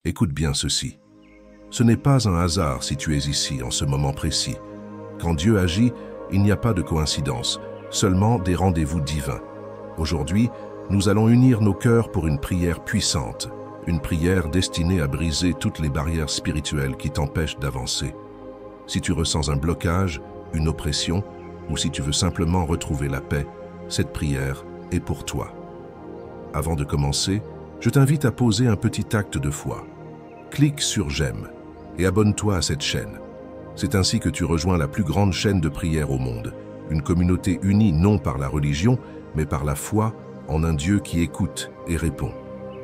Écoute bien ceci. Ce n'est pas un hasard si tu es ici en ce moment précis. Quand Dieu agit, il n'y a pas de coïncidence, seulement des rendez-vous divins. Aujourd'hui, nous allons unir nos cœurs pour une prière puissante, une prière destinée à briser toutes les barrières spirituelles qui t'empêchent d'avancer. Si tu ressens un blocage, une oppression, ou si tu veux simplement retrouver la paix, cette prière est pour toi. Avant de commencer, je t'invite à poser un petit acte de foi. Clique sur j'aime et abonne-toi à cette chaîne. C'est ainsi que tu rejoins la plus grande chaîne de prière au monde, une communauté unie non par la religion, mais par la foi en un Dieu qui écoute et répond.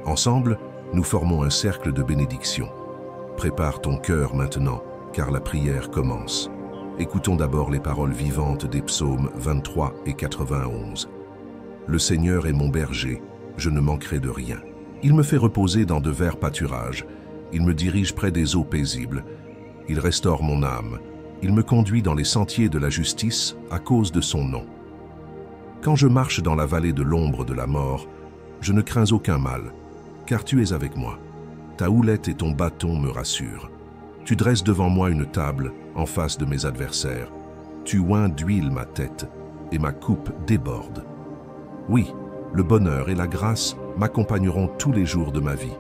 Ensemble, nous formons un cercle de bénédiction. Prépare ton cœur maintenant, car la prière commence. Écoutons d'abord les paroles vivantes des psaumes 23 et 91. Le Seigneur est mon berger, je ne manquerai de rien. Il me fait reposer dans de verts pâturages. Il me dirige près des eaux paisibles. Il restaure mon âme. Il me conduit dans les sentiers de la justice à cause de son nom. Quand je marche dans la vallée de l'ombre de la mort, je ne crains aucun mal, car tu es avec moi. Ta houlette et ton bâton me rassurent. Tu dresses devant moi une table en face de mes adversaires. Tu oins d'huile ma tête et ma coupe déborde. Oui, le bonheur et la grâce m'accompagneront tous les jours de ma vie,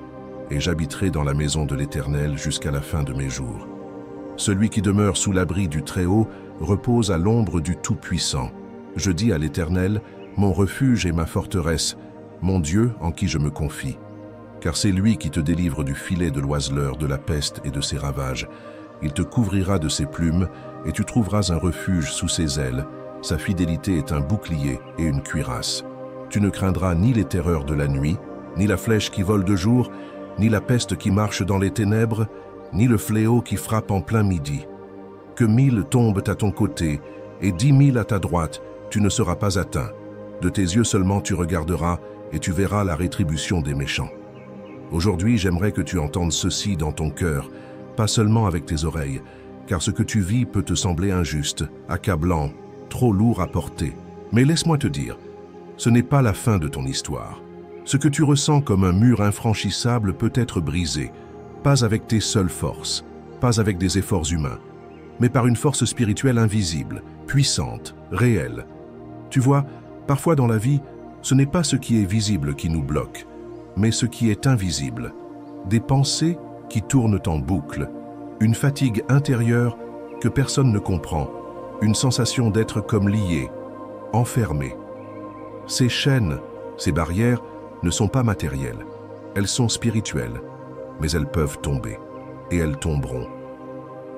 et j'habiterai dans la maison de l'Éternel jusqu'à la fin de mes jours. Celui qui demeure sous l'abri du Très-Haut repose à l'ombre du Tout-Puissant. Je dis à l'Éternel, mon refuge et ma forteresse, mon Dieu en qui je me confie. Car c'est lui qui te délivre du filet de l'oiseleur, de la peste et de ses ravages. Il te couvrira de ses plumes et tu trouveras un refuge sous ses ailes. Sa fidélité est un bouclier et une cuirasse. Tu ne craindras ni les terreurs de la nuit, ni la flèche qui vole de jour, ni la peste qui marche dans les ténèbres, ni le fléau qui frappe en plein midi. Que 1000 tombent à ton côté et 10 000 à ta droite, tu ne seras pas atteint. De tes yeux seulement tu regarderas et tu verras la rétribution des méchants. Aujourd'hui, j'aimerais que tu entendes ceci dans ton cœur, pas seulement avec tes oreilles, car ce que tu vis peut te sembler injuste, accablant, trop lourd à porter. Mais laisse-moi te dire, ce n'est pas la fin de ton histoire. Ce que tu ressens comme un mur infranchissable peut être brisé, pas avec tes seules forces, pas avec des efforts humains, mais par une force spirituelle invisible, puissante, réelle. Tu vois, parfois dans la vie, ce n'est pas ce qui est visible qui nous bloque, mais ce qui est invisible. Des pensées qui tournent en boucle, une fatigue intérieure que personne ne comprend, une sensation d'être comme lié, enfermé. Ces chaînes, ces barrières ne sont pas matérielles, elles sont spirituelles, mais elles peuvent tomber, et elles tomberont.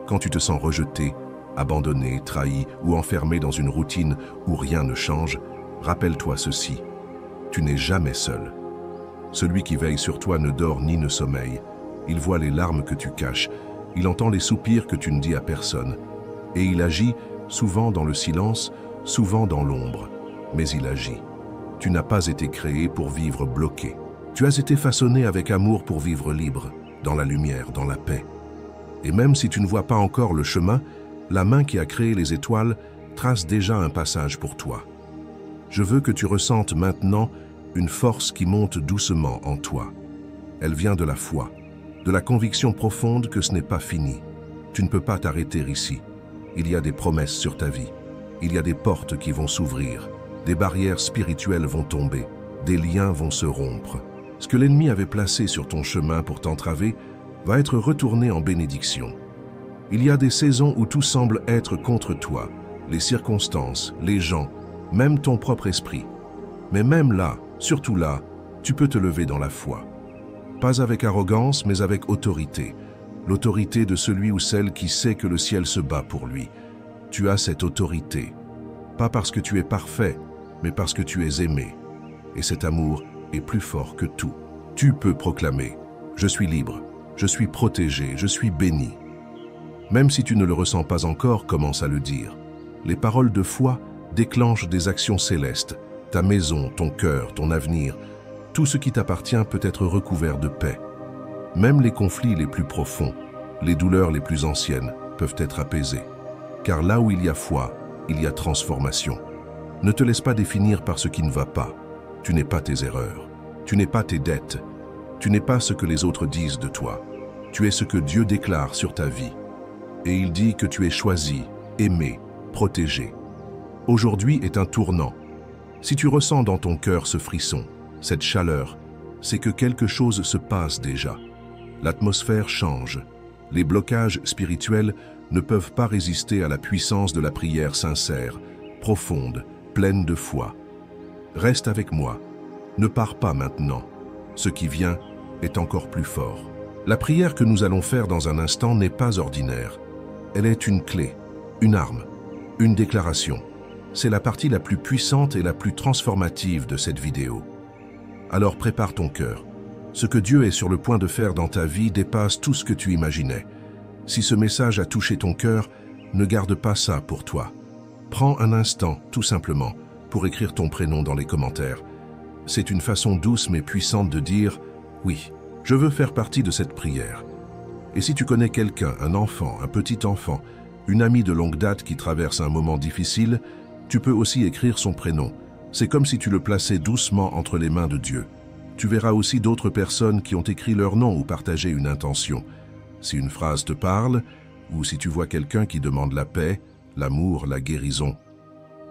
Quand tu te sens rejeté, abandonné, trahi ou enfermé dans une routine où rien ne change, rappelle-toi ceci, tu n'es jamais seul. Celui qui veille sur toi ne dort ni ne sommeille. Il voit les larmes que tu caches, il entend les soupirs que tu ne dis à personne. Et il agit, souvent dans le silence, souvent dans l'ombre. Mais il agit. Tu n'as pas été créé pour vivre bloqué. Tu as été façonné avec amour pour vivre libre, dans la lumière, dans la paix. Et même si tu ne vois pas encore le chemin, la main qui a créé les étoiles trace déjà un passage pour toi. Je veux que tu ressentes maintenant une force qui monte doucement en toi. Elle vient de la foi, de la conviction profonde que ce n'est pas fini. Tu ne peux pas t'arrêter ici. Il y a des promesses sur ta vie. Il y a des portes qui vont s'ouvrir. Des barrières spirituelles vont tomber. Des liens vont se rompre. Ce que l'ennemi avait placé sur ton chemin pour t'entraver va être retourné en bénédiction. Il y a des saisons où tout semble être contre toi, les circonstances, les gens, même ton propre esprit. Mais même là, surtout là, tu peux te lever dans la foi. Pas avec arrogance, mais avec autorité. L'autorité de celui ou celle qui sait que le ciel se bat pour lui. Tu as cette autorité. Pas parce que tu es parfait, mais parce que tu es aimé. Et cet amour est plus fort que tout. Tu peux proclamer « Je suis libre, je suis protégé, je suis béni ». Même si tu ne le ressens pas encore, commence à le dire. Les paroles de foi déclenchent des actions célestes. Ta maison, ton cœur, ton avenir, tout ce qui t'appartient peut être recouvert de paix. Même les conflits les plus profonds, les douleurs les plus anciennes peuvent être apaisées. Car là où il y a foi, il y a transformation. Ne te laisse pas définir par ce qui ne va pas. Tu n'es pas tes erreurs, tu n'es pas tes dettes, tu n'es pas ce que les autres disent de toi. Tu es ce que Dieu déclare sur ta vie. Et il dit que tu es choisi, aimé, protégé. Aujourd'hui est un tournant. Si tu ressens dans ton cœur ce frisson, cette chaleur, c'est que quelque chose se passe déjà. L'atmosphère change. Les blocages spirituels ne peuvent pas résister à la puissance de la prière sincère, profonde, pleine de foi. Reste avec moi. Ne pars pas maintenant. Ce qui vient est encore plus fort. La prière que nous allons faire dans un instant n'est pas ordinaire. Elle est une clé, une arme, une déclaration. C'est la partie la plus puissante et la plus transformative de cette vidéo. Alors prépare ton cœur. Ce que Dieu est sur le point de faire dans ta vie dépasse tout ce que tu imaginais. Si ce message a touché ton cœur, ne garde pas ça pour toi. Prends un instant, tout simplement, pour écrire ton prénom dans les commentaires. C'est une façon douce mais puissante de dire « Oui, je veux faire partie de cette prière ». Et si tu connais quelqu'un, un enfant, un petit enfant, une amie de longue date qui traverse un moment difficile, tu peux aussi écrire son prénom. C'est comme si tu le plaçais doucement entre les mains de Dieu. Tu verras aussi d'autres personnes qui ont écrit leur nom ou partagé une intention. Si une phrase te parle, ou si tu vois quelqu'un qui demande la paix, l'amour, la guérison,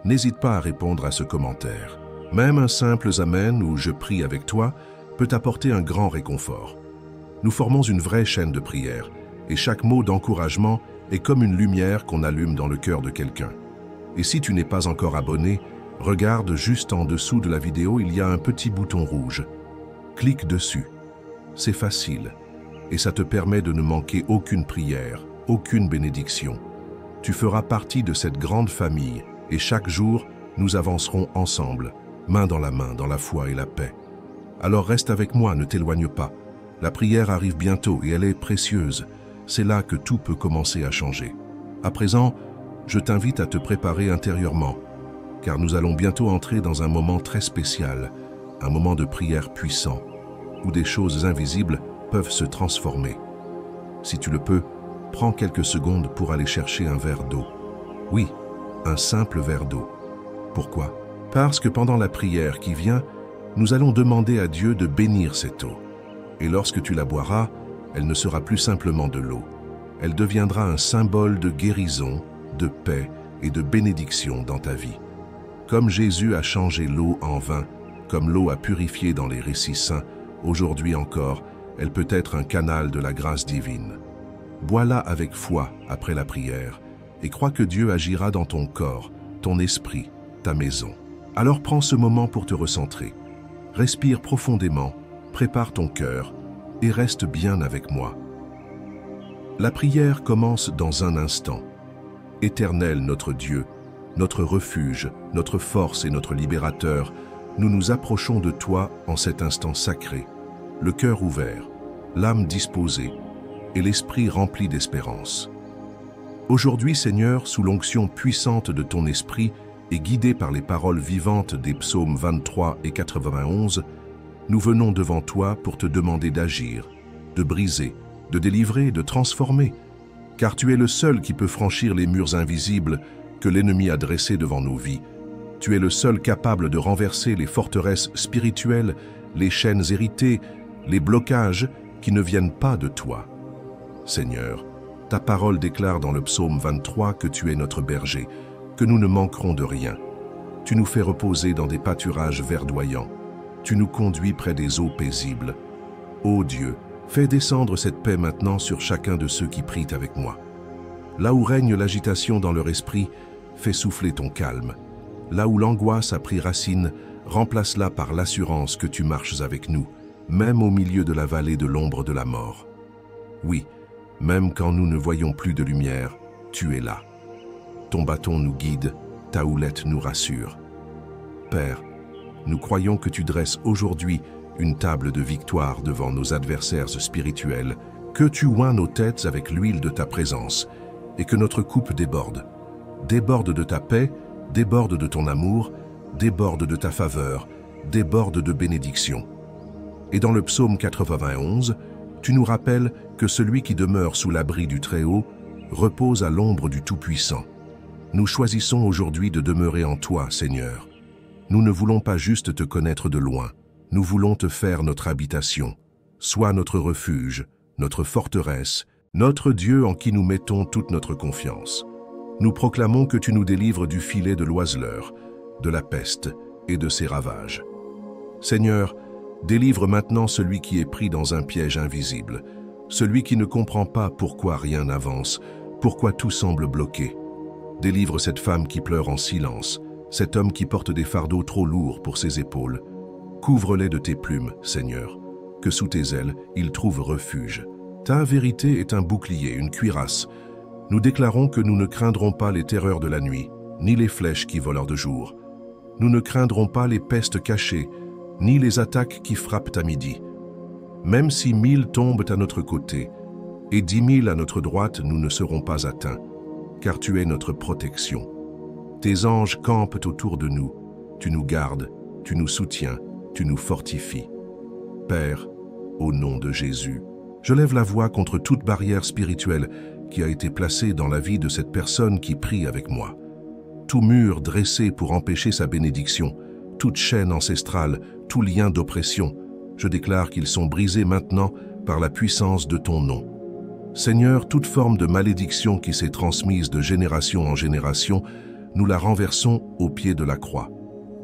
n'hésite pas à répondre à ce commentaire. Même un simple « Amen » ou « Je prie avec toi » peut apporter un grand réconfort. Nous formons une vraie chaîne de prière, et chaque mot d'encouragement est comme une lumière qu'on allume dans le cœur de quelqu'un. Et si tu n'es pas encore abonné, regarde juste en dessous de la vidéo, il y a un petit bouton rouge. Clique dessus. C'est facile, et ça te permet de ne manquer aucune prière, aucune bénédiction. Tu feras partie de cette grande famille, et chaque jour, nous avancerons ensemble, main dans la foi et la paix. Alors reste avec moi, ne t'éloigne pas. La prière arrive bientôt et elle est précieuse. C'est là que tout peut commencer à changer. À présent, je t'invite à te préparer intérieurement, car nous allons bientôt entrer dans un moment très spécial, un moment de prière puissant, où des choses invisibles peuvent se transformer. Si tu le peux, prends quelques secondes pour aller chercher un verre d'eau. Oui, un simple verre d'eau. Pourquoi? Parce que pendant la prière qui vient, nous allons demander à Dieu de bénir cette eau. Et lorsque tu la boiras, elle ne sera plus simplement de l'eau. Elle deviendra un symbole de guérison, de paix et de bénédiction dans ta vie. Comme Jésus a changé l'eau en vin, comme l'eau a purifié dans les récits saints, aujourd'hui encore, elle peut être un canal de la grâce divine. Bois-la avec foi après la prière et crois que Dieu agira dans ton corps, ton esprit, ta maison. Alors prends ce moment pour te recentrer. Respire profondément, prépare ton cœur et reste bien avec moi. La prière commence dans un instant. Éternel notre Dieu, notre refuge, notre force et notre libérateur, nous nous approchons de toi en cet instant sacré, le cœur ouvert, l'âme disposée et l'esprit rempli d'espérance. Aujourd'hui, Seigneur, sous l'onction puissante de ton esprit et guidé par les paroles vivantes des psaumes 23 et 91, nous venons devant toi pour te demander d'agir, de briser, de délivrer, de transformer, car tu es le seul qui peut franchir les murs invisibles que l'ennemi a dressés devant nos vies. Tu es le seul capable de renverser les forteresses spirituelles, les chaînes héritées, les blocages qui ne viennent pas de toi. Seigneur, ta parole déclare dans le psaume 23 que tu es notre berger, que nous ne manquerons de rien. Tu nous fais reposer dans des pâturages verdoyants. Tu nous conduis près des eaux paisibles. Ô Dieu, fais descendre cette paix maintenant sur chacun de ceux qui prient avec moi. Là où règne l'agitation dans leur esprit, fais souffler ton calme. Là où l'angoisse a pris racine, remplace-la par l'assurance que tu marches avec nous, même au milieu de la vallée de l'ombre de la mort. Oui, même quand nous ne voyons plus de lumière, tu es là. Ton bâton nous guide, ta houlette nous rassure. Père, nous croyons que tu dresses aujourd'hui une table de victoire devant nos adversaires spirituels, que tu oins nos têtes avec l'huile de ta présence et que notre coupe déborde. Déborde de ta paix, déborde de ton amour, déborde de ta faveur, déborde de bénédiction. Et dans le psaume 91, tu nous rappelles que celui qui demeure sous l'abri du Très-Haut repose à l'ombre du Tout-Puissant. Nous choisissons aujourd'hui de demeurer en toi, Seigneur. Nous ne voulons pas juste te connaître de loin, nous voulons te faire notre habitation. Sois notre refuge, notre forteresse, notre Dieu en qui nous mettons toute notre confiance. Nous proclamons que tu nous délivres du filet de l'oiseleur, de la peste et de ses ravages. Seigneur, délivre maintenant celui qui est pris dans un piège invisible, celui qui ne comprend pas pourquoi rien n'avance, pourquoi tout semble bloqué. Délivre cette femme qui pleure en silence, cet homme qui porte des fardeaux trop lourds pour ses épaules. Couvre-les de tes plumes, Seigneur, que sous tes ailes, ils trouvent refuge. Ta vérité est un bouclier, une cuirasse. Nous déclarons que nous ne craindrons pas les terreurs de la nuit, ni les flèches qui volent de jour. Nous ne craindrons pas les pestes cachées, ni les attaques qui frappent à midi. Même si 1000 tombent à notre côté, et 10 000 à notre droite, nous ne serons pas atteints, car tu es notre protection. Tes anges campent autour de nous, tu nous gardes, tu nous soutiens, tu nous fortifies. Père, au nom de Jésus, je lève la voix contre toute barrière spirituelle qui a été placée dans la vie de cette personne qui prie avec moi. Tout mur dressé pour empêcher sa bénédiction, toute chaîne ancestrale, tout lien d'oppression, je déclare qu'ils sont brisés maintenant par la puissance de ton nom. Seigneur, toute forme de malédiction qui s'est transmise de génération en génération, nous la renversons au pied de la croix.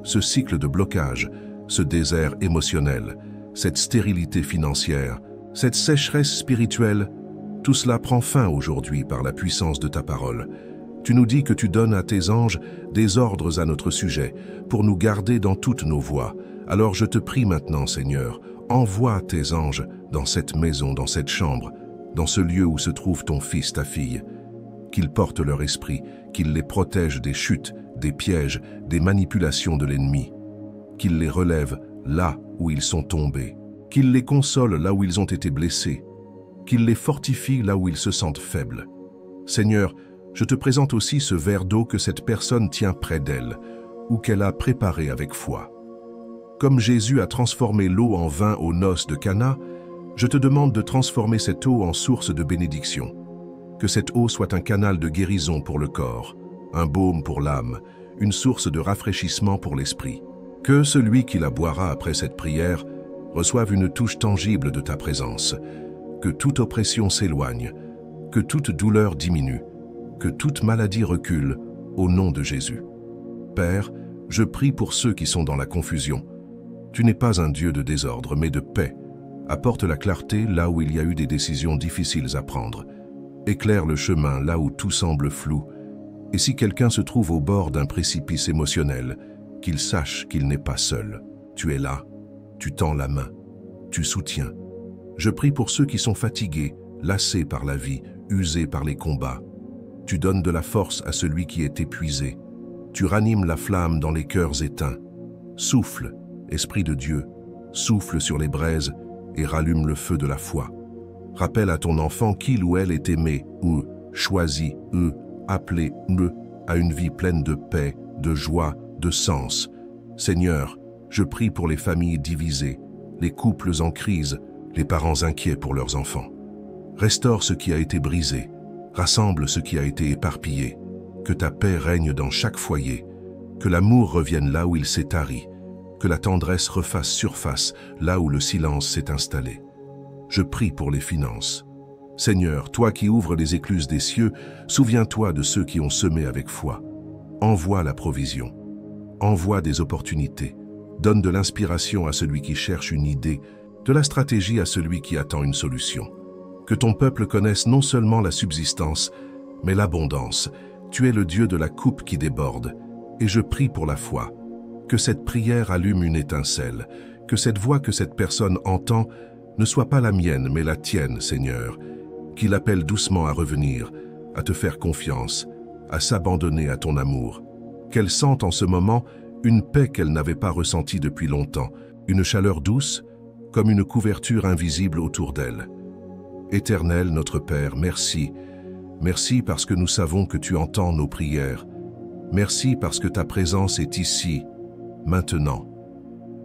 Ce cycle de blocage, ce désert émotionnel, cette stérilité financière, cette sécheresse spirituelle, tout cela prend fin aujourd'hui par la puissance de ta parole. Tu nous dis que tu donnes à tes anges des ordres à notre sujet pour nous garder dans toutes nos voies. Alors je te prie maintenant, Seigneur, envoie tes anges dans cette maison, dans cette chambre, dans ce lieu où se trouve ton fils, ta fille. Qu'ils portent leur esprit, qu'ils les protègent des chutes, des pièges, des manipulations de l'ennemi. Qu'ils les relèvent là où ils sont tombés. Qu'ils les consolent là où ils ont été blessés. Qu'ils les fortifient là où ils se sentent faibles. Seigneur, je te présente aussi ce verre d'eau que cette personne tient près d'elle, ou qu'elle a préparé avec foi. Comme Jésus a transformé l'eau en vin aux noces de Cana, je te demande de transformer cette eau en source de bénédiction. Que cette eau soit un canal de guérison pour le corps, un baume pour l'âme, une source de rafraîchissement pour l'esprit. Que celui qui la boira après cette prière reçoive une touche tangible de ta présence. Que toute oppression s'éloigne, que toute douleur diminue, que toute maladie recule au nom de Jésus. Père, je prie pour ceux qui sont dans la confusion. Tu n'es pas un Dieu de désordre, mais de paix. Apporte la clarté là où il y a eu des décisions difficiles à prendre. Éclaire le chemin là où tout semble flou. Et si quelqu'un se trouve au bord d'un précipice émotionnel, qu'il sache qu'il n'est pas seul. Tu es là, tu tends la main, tu soutiens. Je prie pour ceux qui sont fatigués, lassés par la vie, usés par les combats. Tu donnes de la force à celui qui est épuisé. Tu ranimes la flamme dans les cœurs éteints. Souffle, Esprit de Dieu, souffle sur les braises et rallume le feu de la foi. Rappelle à ton enfant qu'il ou elle est aimé, ou choisi, appelé, à une vie pleine de paix, de joie, de sens. Seigneur, je prie pour les familles divisées, les couples en crise, les parents inquiets pour leurs enfants. Restaure ce qui a été brisé, rassemble ce qui a été éparpillé, que ta paix règne dans chaque foyer, que l'amour revienne là où il s'est tari, que la tendresse refasse surface là où le silence s'est installé. Je prie pour les finances. Seigneur, toi qui ouvres les écluses des cieux, souviens-toi de ceux qui ont semé avec foi. Envoie la provision, envoie des opportunités, donne de l'inspiration à celui qui cherche une idée, de la stratégie à celui qui attend une solution. Que ton peuple connaisse non seulement la subsistance, mais l'abondance. Tu es le Dieu de la coupe qui déborde, et je prie pour la foi. Que cette prière allume une étincelle, que cette voix que cette personne entend ne soit pas la mienne, mais la tienne, Seigneur, qu'il appelle doucement à revenir, à te faire confiance, à s'abandonner à ton amour. Qu'elle sente en ce moment une paix qu'elle n'avait pas ressentie depuis longtemps, une chaleur douce, comme une couverture invisible autour d'elle. Éternel, notre Père, merci. Merci parce que nous savons que tu entends nos prières. Merci parce que ta présence est ici, maintenant.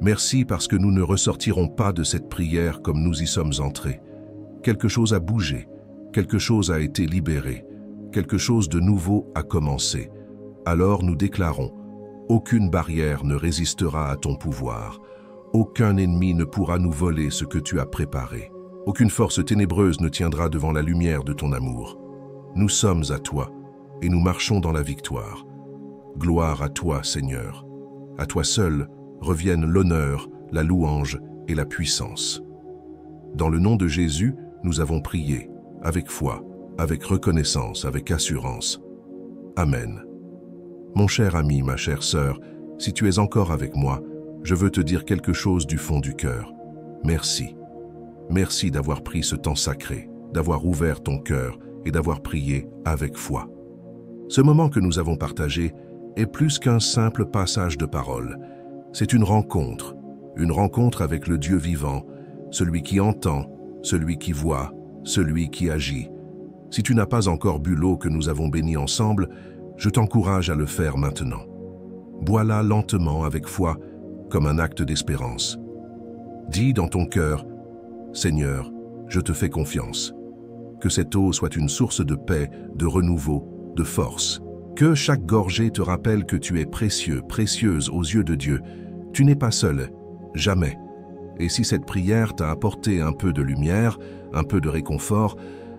Merci parce que nous ne ressortirons pas de cette prière comme nous y sommes entrés. Quelque chose a bougé, quelque chose a été libéré, quelque chose de nouveau a commencé. Alors nous déclarons, aucune barrière ne résistera à ton pouvoir. Aucun ennemi ne pourra nous voler ce que tu as préparé. Aucune force ténébreuse ne tiendra devant la lumière de ton amour. Nous sommes à toi, et nous marchons dans la victoire. Gloire à toi, Seigneur. À toi seul reviennent l'honneur, la louange et la puissance. Dans le nom de Jésus, nous avons prié, avec foi, avec reconnaissance, avec assurance. Amen. Mon cher ami, ma chère sœur, si tu es encore avec moi, je veux te dire quelque chose du fond du cœur. Merci. Merci d'avoir pris ce temps sacré, d'avoir ouvert ton cœur et d'avoir prié avec foi. Ce moment que nous avons partagé est plus qu'un simple passage de parole. C'est une rencontre avec le Dieu vivant, celui qui entend, celui qui voit, celui qui agit. Si tu n'as pas encore bu l'eau que nous avons bénie ensemble, je t'encourage à le faire maintenant. Bois-la lentement avec foi, comme un acte d'espérance. Dis dans ton cœur, « Seigneur, je te fais confiance. » Que cette eau soit une source de paix, de renouveau, de force. Que chaque gorgée te rappelle que tu es précieux, précieuse aux yeux de Dieu. Tu n'es pas seul, jamais. Et si cette prière t'a apporté un peu de lumière, un peu de réconfort,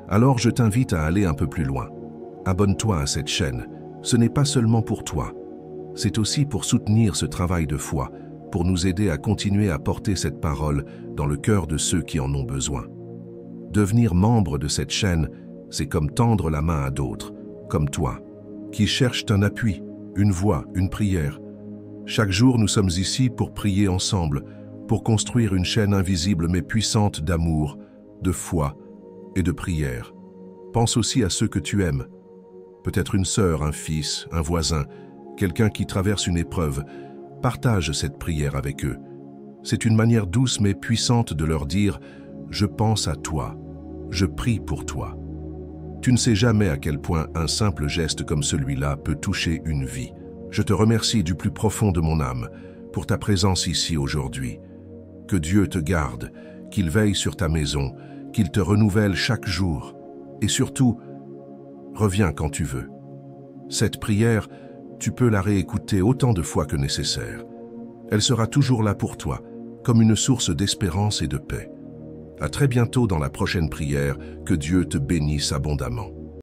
alors je t'invite à aller un peu plus loin. Abonne-toi à cette chaîne. Ce n'est pas seulement pour toi. C'est aussi pour soutenir ce travail de foi, pour nous aider à continuer à porter cette parole dans le cœur de ceux qui en ont besoin. Devenir membre de cette chaîne, c'est comme tendre la main à d'autres, comme toi, qui cherchent un appui, une voix, une prière. Chaque jour, nous sommes ici pour prier ensemble, pour construire une chaîne invisible mais puissante d'amour, de foi et de prière. Pense aussi à ceux que tu aimes. Peut-être une sœur, un fils, un voisin, quelqu'un qui traverse une épreuve. Partage cette prière avec eux. C'est une manière douce mais puissante de leur dire « Je pense à toi, je prie pour toi ». Tu ne sais jamais à quel point un simple geste comme celui-là peut toucher une vie. Je te remercie du plus profond de mon âme pour ta présence ici aujourd'hui. Que Dieu te garde, qu'il veille sur ta maison, qu'il te renouvelle chaque jour. Et surtout, reviens quand tu veux. Cette prière, tu peux la réécouter autant de fois que nécessaire. Elle sera toujours là pour toi, comme une source d'espérance et de paix. À très bientôt dans la prochaine prière, que Dieu te bénisse abondamment.